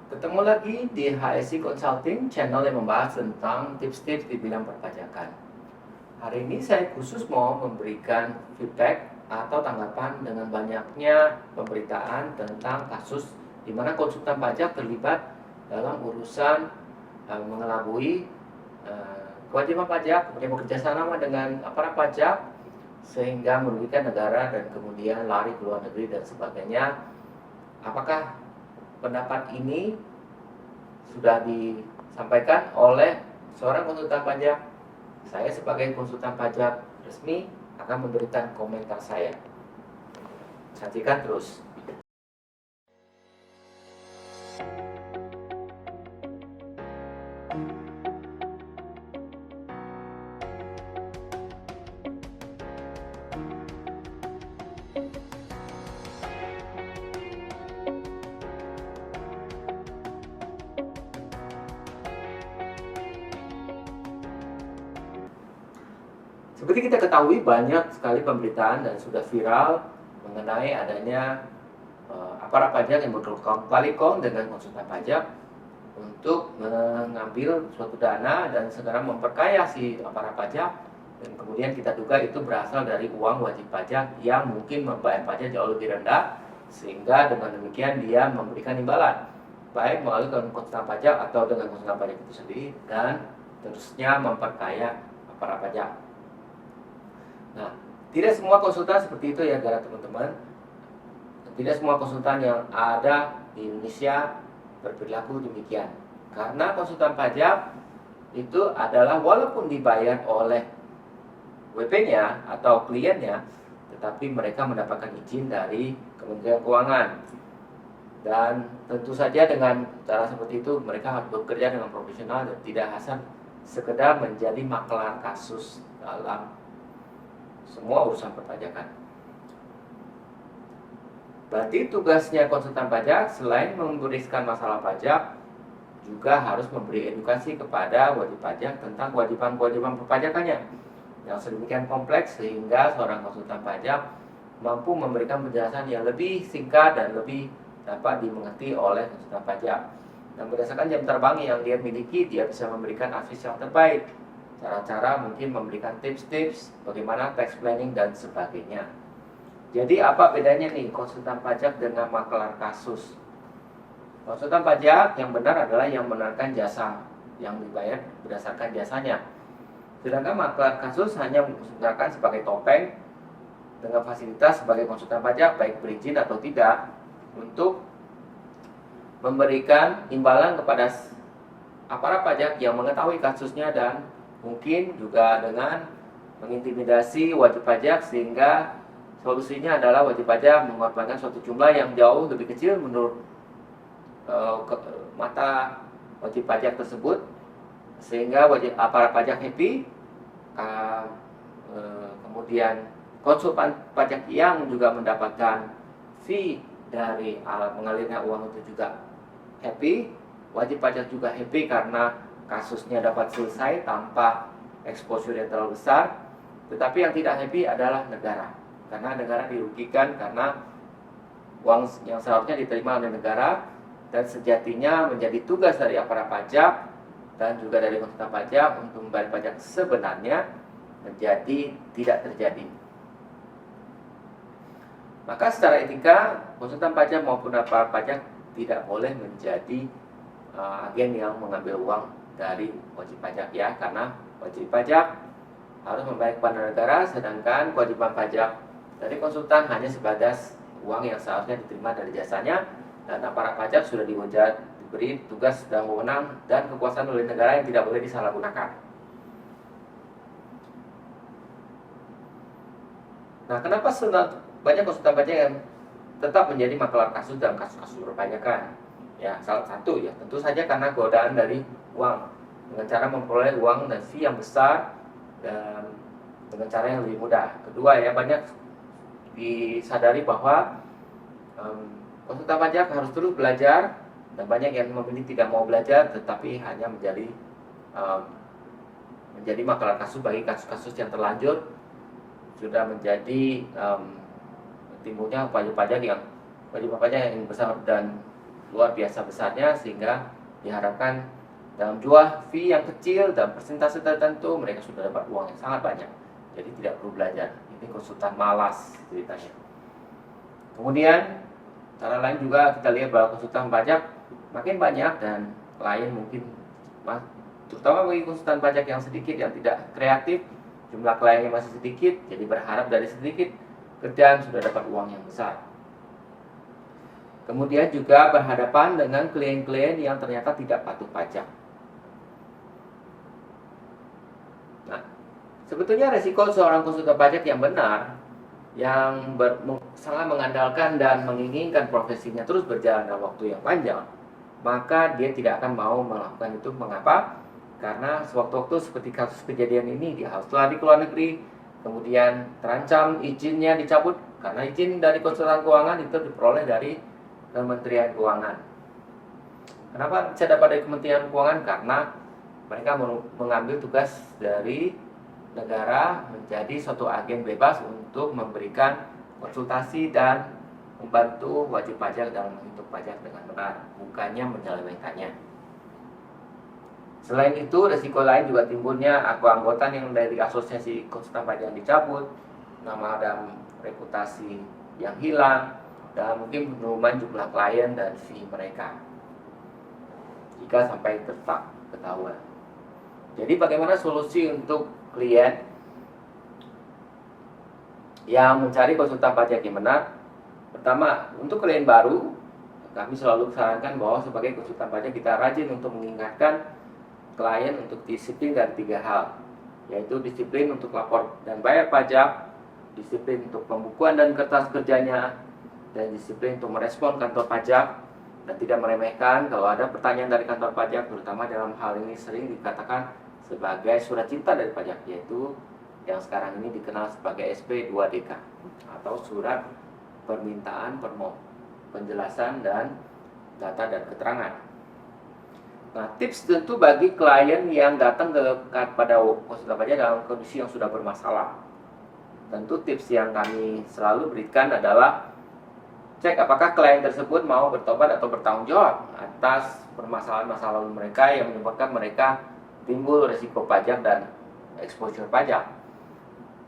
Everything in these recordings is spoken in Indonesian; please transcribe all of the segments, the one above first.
Ketemu lagi di HSI Consulting, channel yang membahas tentang tips-tips di bidang perpajakan. Hari ini saya khusus mau memberikan feedback atau tanggapan dengan banyaknya pemberitaan tentang kasus di mana konsultan pajak terlibat dalam urusan mengelabui kewajiban pajak, kemudian bekerja sama dengan aparat pajak sehingga merugikan negara dan kemudian lari ke luar negeri dan sebagainya. Apakah pendapat ini sudah disampaikan oleh seorang konsultan pajak? Saya sebagai konsultan pajak resmi akan memberikan komentar saya. Saksikan terus. Seperti kita ketahui, banyak sekali pemberitaan dan sudah viral mengenai adanya aparat pajak yang berkong kali kong dengan konsultan pajak untuk mengambil suatu dana dan sekarang memperkaya si aparat pajak, dan kemudian kita duga itu berasal dari uang wajib pajak yang mungkin membayar pajak jauh lebih rendah, sehingga dengan demikian dia memberikan imbalan baik melalui konsultan pajak atau dengan konsultan pajak itu sendiri, dan terusnya memperkaya aparat pajak. Nah, tidak semua konsultan seperti itu ya, gara teman-teman. Tidak semua konsultan yang ada di Indonesia berperilaku demikian. Karena konsultan pajak itu adalah walaupun dibayar oleh WP-nya atau kliennya, tetapi mereka mendapatkan izin dari Kementerian Keuangan. Dan tentu saja dengan cara seperti itu mereka harus bekerja dengan profesional dan tidak asal sekedar menjadi makelar kasus dalam semua urusan perpajakan. Berarti tugasnya konsultan pajak selain membereskan masalah pajak, juga harus memberi edukasi kepada wajib pajak tentang kewajiban-kewajiban perpajakannya yang sedemikian kompleks sehingga seorang konsultan pajak mampu memberikan penjelasan yang lebih singkat dan lebih dapat dimengerti oleh konsultan pajak. Dan berdasarkan jam terbang yang dia miliki, dia bisa memberikan advies yang terbaik, cara-cara mungkin memberikan tips-tips bagaimana tax planning dan sebagainya. Jadi apa bedanya nih konsultan pajak dengan makelar kasus? Konsultan pajak yang benar adalah yang menawarkan jasa yang dibayar berdasarkan jasanya. Sedangkan makelar kasus hanya menggunakan sebagai topeng dengan fasilitas sebagai konsultan pajak baik berizin atau tidak untuk memberikan imbalan kepada aparat pajak yang mengetahui kasusnya dan mungkin juga dengan mengintimidasi wajib pajak sehingga solusinya adalah wajib pajak mengorbankan suatu jumlah yang jauh lebih kecil menurut mata wajib pajak tersebut sehingga wajib aparat pajak happy, kemudian konsultan pajak yang juga mendapatkan fee dari mengalirnya uang itu juga happy, wajib pajak juga happy karena kasusnya dapat selesai tanpa exposure yang terlalu besar. Tetapi yang tidak happy adalah negara, karena negara dirugikan karena uang yang seharusnya diterima oleh negara dan sejatinya menjadi tugas dari aparat pajak dan juga dari konsultan pajak untuk membayar pajak sebenarnya menjadi tidak terjadi. Maka secara etika konsultan pajak maupun aparat pajak tidak boleh menjadi agen yang mengambil uang dari wajib pajak ya, karena wajib pajak harus membayar kepada negara, sedangkan kewajiban pajak dari konsultan hanya sebatas uang yang seharusnya diterima dari jasanya, dan aparat pajak sudah diberi tugas dan wewenang dan kekuasaan oleh negara yang tidak boleh disalahgunakan. Nah, kenapa banyak konsultan pajak yang tetap menjadi makelar kasus dalam kasus-kasus perpajakan? Ya, salah satu ya tentu saja karena godaan dari uang dengan cara memperoleh uang dan fee yang besar dan dengan cara yang lebih mudah. Kedua ya, banyak disadari bahwa konsultan pajak harus terus belajar dan banyak yang memilih tidak mau belajar tetapi hanya menjadi makelar kasus bagi kasus-kasus yang terlanjur sudah menjadi timbulnya wajib pajak yang besar dan luar biasa besarnya, sehingga diharapkan dalam jumlah fee yang kecil dan persentase tertentu mereka sudah dapat uang yang sangat banyak. Jadi tidak perlu belajar. Ini konsultan malas ceritanya. Kemudian cara lain juga kita lihat bahwa konsultan pajak makin banyak dan klien mungkin, terutama bagi konsultan pajak yang sedikit, yang tidak kreatif, jumlah kliennya masih sedikit, jadi berharap dari sedikit kerjaan sudah dapat uang yang besar. Kemudian juga berhadapan dengan klien-klien yang ternyata tidak patuh pajak. Nah, sebetulnya resiko seorang konsultan pajak yang benar, yang sangat mengandalkan dan menginginkan profesinya terus berjalan dalam waktu yang panjang, maka dia tidak akan mau melakukan itu. Mengapa? Karena sewaktu-waktu seperti kasus kejadian ini, dia harus lari ke luar negeri, kemudian terancam izinnya dicabut, karena izin dari konsultan keuangan itu diperoleh dari Kementerian Keuangan. Kenapa bisa dapat dari Kementerian Keuangan? Karena mereka mengambil tugas dari negara menjadi suatu agen bebas untuk memberikan konsultasi dan membantu wajib pajak dalam menghitung pajak dengan benar, bukannya menyelewengkannya. Selain itu, resiko lain juga timbulnya keanggotaan yang dari asosiasi konsultan pajak yang dicabut, nama dan reputasi yang hilang, dan mungkin penurunan jumlah klien dan fee mereka jika sampai ketahuan. Jadi bagaimana solusi untuk klien yang mencari konsultan pajak yang benar? Pertama, untuk klien baru, kami selalu sarankan bahwa sebagai konsultan pajak kita rajin untuk mengingatkan klien untuk disiplin dari 3 hal, yaitu disiplin untuk lapor dan bayar pajak, disiplin untuk pembukuan dan kertas kerjanya, dan disiplin untuk merespon kantor pajak, dan tidak meremehkan kalau ada pertanyaan dari kantor pajak, terutama dalam hal ini sering dikatakan sebagai surat cinta dari pajak, yaitu yang sekarang ini dikenal sebagai SP2DK atau surat permintaan penjelasan dan data dan keterangan. Nah, tips tentu bagi klien yang datang kepada konsultan pajak dalam kondisi yang sudah bermasalah. Tentu tips yang kami selalu berikan adalah cek apakah klien tersebut mau bertobat atau bertanggung jawab atas permasalahan-masalah mereka yang menyebabkan mereka timbul risiko pajak dan exposure pajak.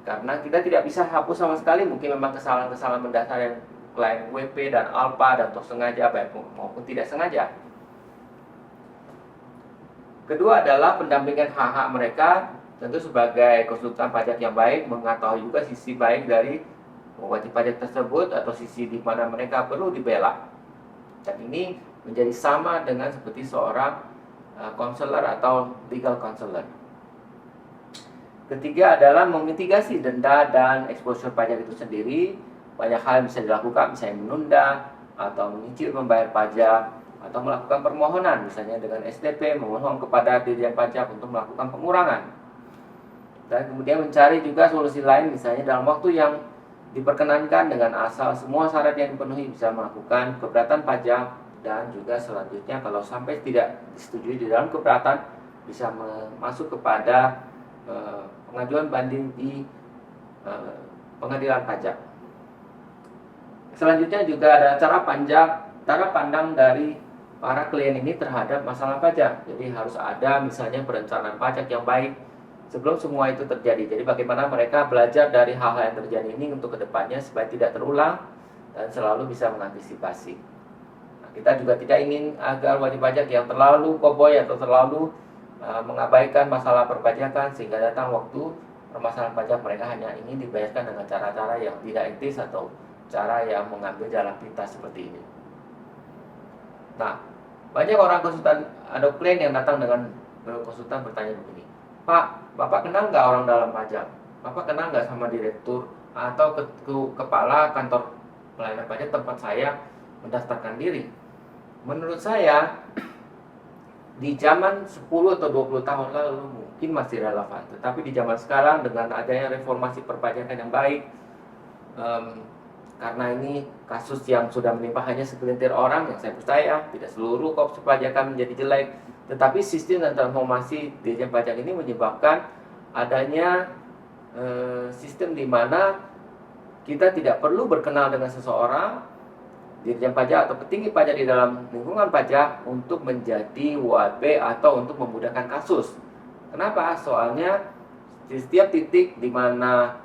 Karena kita tidak bisa hapus sama sekali mungkin memang kesalahan-kesalahan mendasar yang klien WP dan Alpa dan toh sengaja maupun tidak sengaja. Kedua adalah pendampingan hak-hak mereka. Tentu sebagai konsultan pajak yang baik mengetahui juga sisi baik dari wajib pajak tersebut atau sisi di mana mereka perlu dibela. Dan ini menjadi sama dengan seperti seorang konselor atau legal counselor. Ketiga adalah memitigasi denda dan exposure pajak itu sendiri. Banyak hal yang bisa dilakukan, misalnya menunda atau menyicil membayar pajak, atau melakukan permohonan misalnya dengan STP, memohon kepada Dirjen Pajak untuk melakukan pengurangan. Dan kemudian mencari juga solusi lain, misalnya dalam waktu yang diperkenankan dengan asal semua syarat yang dipenuhi bisa melakukan keberatan pajak, dan juga selanjutnya kalau sampai tidak disetujui di dalam keberatan bisa masuk kepada pengajuan banding di pengadilan pajak. Selanjutnya juga ada cara pandang dari para klien ini terhadap masalah pajak. Jadi harus ada misalnya perencanaan pajak yang baik sebelum semua itu terjadi. Jadi bagaimana mereka belajar dari hal-hal yang terjadi ini untuk kedepannya supaya tidak terulang dan selalu bisa mengantisipasi. Nah, kita juga tidak ingin agar wajib pajak yang terlalu koboi atau terlalu mengabaikan masalah perpajakan sehingga datang waktu permasalahan pajak mereka hanya ingin dibayarkan dengan cara-cara yang tidak etis atau cara yang mengambil jalan pintas seperti ini. Nah, banyak orang konsultan atau klien yang datang dengan konsultan bertanya begini, Pak, Bapak kenal nggak orang dalam pajak? Bapak kenal nggak sama direktur atau kepala kantor pelayanan pajak tempat saya mendaftarkan diri? Menurut saya, di zaman 10 atau 20 tahun lalu mungkin masih relevan. Tetapi di zaman sekarang dengan adanya reformasi perpajakan yang baik, karena ini kasus yang sudah menimpa hanya segelintir orang, yang saya percaya tidak seluruh korupsi perpajakan menjadi jelek, tetapi sistem dan transformasi Dirjen Pajak ini menyebabkan adanya sistem di mana kita tidak perlu berkenal dengan seseorang, Dirjen Pajak atau petinggi pajak di dalam lingkungan pajak untuk menjadi WAB atau untuk memudahkan kasus. Kenapa? Soalnya di setiap titik di mana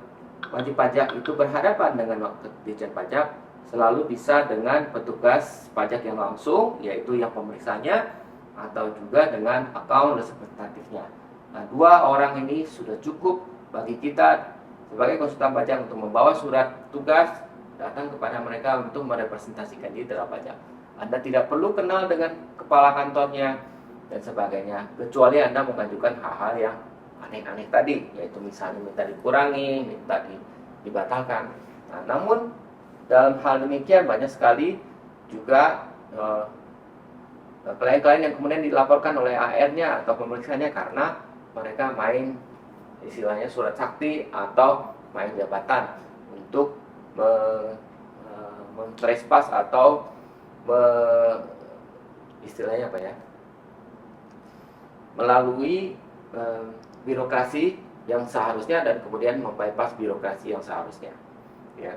wajib pajak itu berhadapan dengan Dirjen Pajak selalu bisa dengan petugas pajak yang langsung, yaitu yang pemeriksanya, atau juga dengan account representatifnya. Nah, dua orang ini sudah cukup bagi kita sebagai konsultan pajak untuk membawa surat tugas datang kepada mereka untuk merepresentasikan diri dalam pajak. Anda tidak perlu kenal dengan kepala kantornya dan sebagainya, kecuali Anda mengajukan hal-hal yang aneh-aneh tadi, yaitu misalnya minta dikurangi, minta dibatalkan. Nah, namun dalam hal demikian banyak sekali juga klien-klien yang kemudian dilaporkan oleh AR-nya atau pemeriksanya karena mereka main istilahnya surat sakti atau main jabatan untuk mentrespas atau istilahnya apa ya, melalui birokrasi yang seharusnya dan kemudian membypass birokrasi yang seharusnya, ya.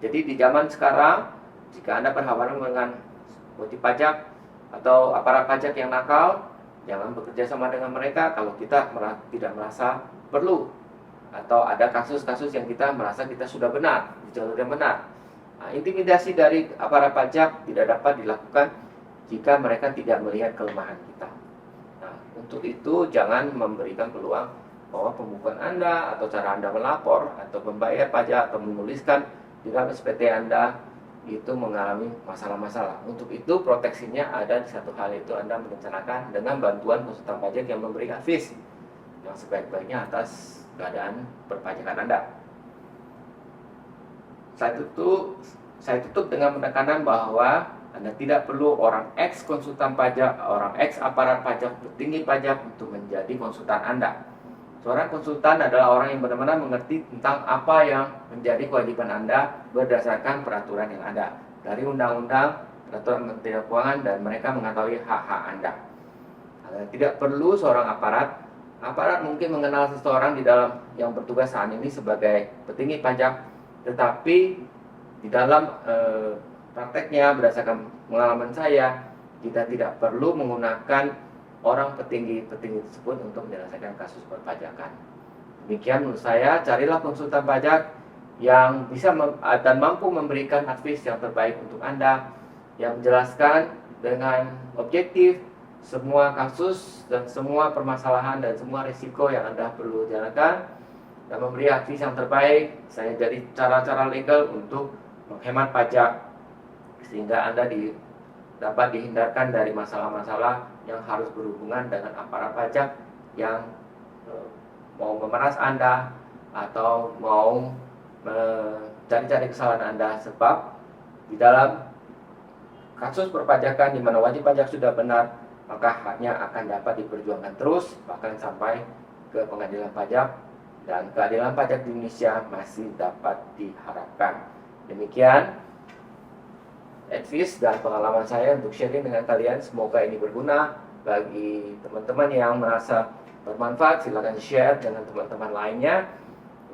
Jadi di zaman sekarang, jika Anda berhadapan dengan wajib pajak atau aparat pajak yang nakal, jangan bekerja sama dengan mereka kalau kita tidak merasa perlu, atau ada kasus-kasus yang kita merasa kita sudah benar, di jalur yang benar. Nah, intimidasi dari aparat pajak tidak dapat dilakukan jika mereka tidak melihat kelemahan kita. Nah, untuk itu jangan memberikan peluang bahwa pembukuan Anda atau cara Anda melapor atau membayar pajak atau menuliskan di dalam SPT Anda itu mengalami masalah-masalah. Untuk itu proteksinya ada di satu hal, itu Anda merencanakan dengan bantuan konsultan pajak yang memberi advies yang sebaik-baiknya atas keadaan perpajakan Anda. Saya tutup dengan penekanan bahwa Anda tidak perlu orang ex konsultan pajak, orang ex aparat pajak, petinggi pajak untuk menjadi konsultan Anda. Seorang konsultan adalah orang yang benar-benar mengerti tentang apa yang menjadi kewajiban Anda berdasarkan peraturan yang ada dari undang-undang, peraturan Kementerian Keuangan, dan mereka mengetahui hak-hak Anda. Tidak perlu seorang aparat mungkin mengenal seseorang di dalam yang bertugas saat ini sebagai petinggi pajak, tetapi di dalam prakteknya berdasarkan pengalaman saya, kita tidak perlu menggunakan orang petinggi tersebut untuk menyelesaikan kasus perpajakan. Demikian menurut saya, carilah konsultan pajak yang bisa dan mampu memberikan advies yang terbaik untuk Anda, yang menjelaskan dengan objektif semua kasus dan semua permasalahan dan semua risiko yang Anda perlu jalankan, dan memberi advies yang terbaik. Saya jadi cara-cara legal untuk menghemat pajak sehingga Anda dapat dihindarkan dari masalah-masalah yang harus berhubungan dengan aparat pajak yang mau memeras Anda atau mau mencari-cari kesalahan Anda. Sebab di dalam kasus perpajakan di mana wajib pajak sudah benar, maka haknya akan dapat diperjuangkan terus bahkan sampai ke pengadilan pajak, dan keadilan pajak di Indonesia masih dapat diharapkan. Demikian advice dan pengalaman saya untuk sharing dengan kalian. Semoga ini berguna bagi teman-teman yang merasa bermanfaat. Silakan share dengan teman-teman lainnya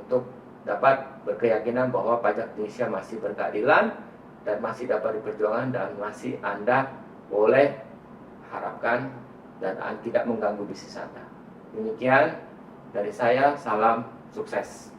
untuk dapat berkeyakinan bahwa pajak Indonesia masih berkeadilan dan masih dapat diperjuangkan, dan masih Anda boleh harapkan dan tidak mengganggu bisnis Anda. Demikian dari saya, salam sukses.